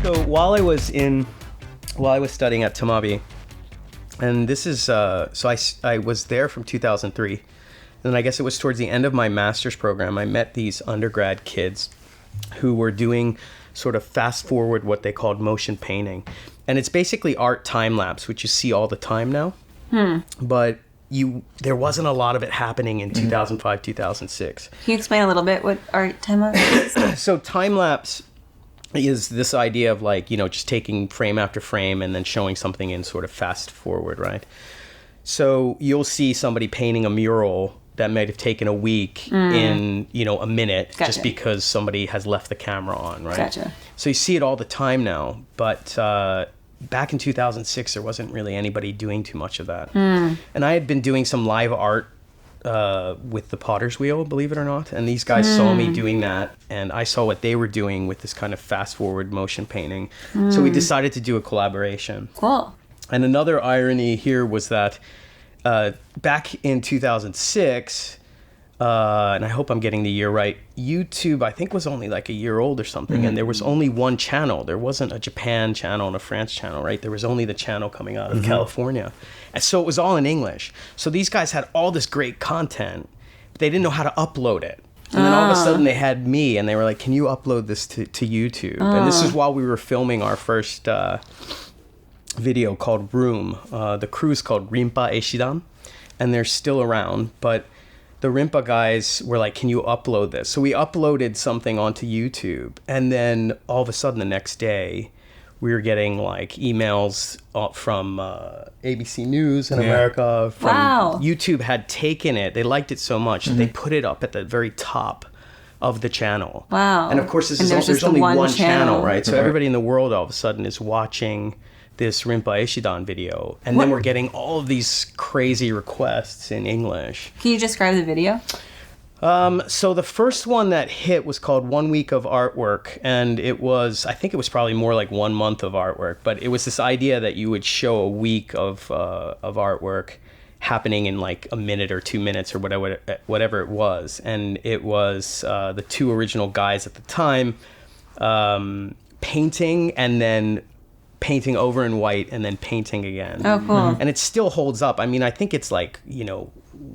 So while I was studying at Tamabi, and this is I was there from 2003, and I guess it was towards the end of my master's program. I met these undergrad kids who were doing sort of fast forward what they called motion painting, and it's basically art time lapse, which you see all the time now. But there wasn't a lot of it happening in 2005, 2006. Can you explain a little bit what art time lapse is? So time lapse is this idea of like, just taking frame after frame and then showing something in sort of fast forward, right? So you'll see somebody painting a mural that might have taken a week in, a minute, Gotcha. just because somebody has left the camera on, right? Gotcha. So you see it all the time now, but back in 2006, there wasn't really anybody doing too much of that. And I had been doing some live art with the Potter's Wheel, believe it or not. And these guys saw me doing that, and I saw what they were doing with this kind of fast forward motion painting. So we decided to do a collaboration. Cool. And another irony here was that back in 2006, and I hope I'm getting the year right, YouTube, I think, was only like a year old or something, and there was only one channel. There wasn't a Japan channel and a France channel, right? There was only the channel coming out of California. And so it was all in English. So these guys had all this great content, but they didn't know how to upload it. And then all of a sudden they had me, and they were like, can you upload this to YouTube? And this is while we were filming our first video called Room. The crew's called Rinpa Eshidan, and they're still around, but the Rinpa guys were like, can you upload this? So we uploaded something onto YouTube, and then all of a sudden the next day we were getting like emails from ABC News in America. From YouTube had taken it. They liked it so much that they put it up at the very top of the channel. Wow. And of course, there's only one channel, right? So everybody in the world all of a sudden is watching this Rinpa Eshidan video. And then we're getting all of these crazy requests in English. Can you describe the video? So the first one that hit was called 1 Week of Artwork, and I think it was probably more like 1 month of artwork, but it was this idea that you would show a week of artwork happening in like a minute or 2 minutes or whatever it was. And it was the two original guys at the time painting, and then painting over in white, and then painting again. Oh, cool. And it still holds up. I mean, I think it's like,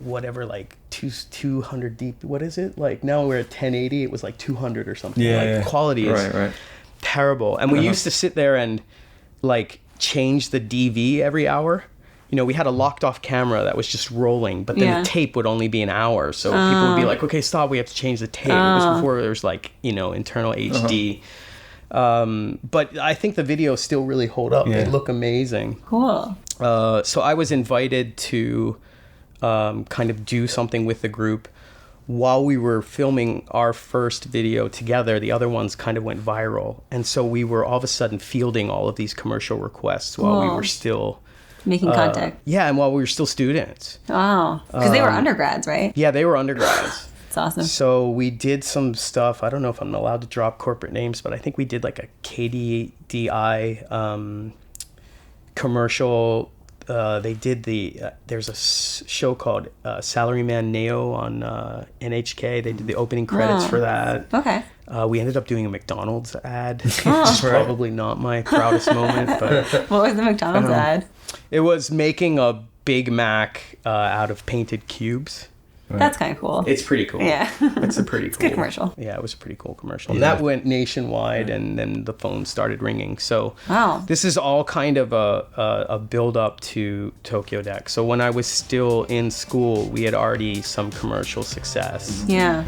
whatever, like 200 deep. What is it? Like now we're at 1080. It was like 200 or something. The quality is terrible. And we used to sit there and like change the DV every hour. We had a locked off camera that was just rolling, but then the tape would only be an hour. So people would be like, okay, stop. We have to change the tape. It was before there was like, internal HD. But I think the videos still really hold up. They look amazing. Cool. So I was invited to kind of do something with the group while we were filming our first video together. The other ones kind of went viral, and so we were all of a sudden fielding all of these commercial requests while we were still making content. And while we were still students. Wow. Because they were undergrads, right? Yeah, they were undergrads. That's awesome. So we did some stuff. I don't know if I'm allowed to drop corporate names, but I think we did like a KDDI commercial. They did there's a show called Salaryman Neo on NHK. They did the opening credits for that. Okay. We ended up doing a McDonald's ad, which is probably not my proudest moment. But what was the McDonald's ad? It was making a Big Mac out of painted cubes. Right. That's kind of cool. It's pretty cool. Yeah. It's a pretty cool. It's a good commercial. Yeah, it was a pretty cool commercial. And that went nationwide, and then the phone started ringing. So this is all kind of a build up to TokyoDex. So when I was still in school, we had already some commercial success. Yeah.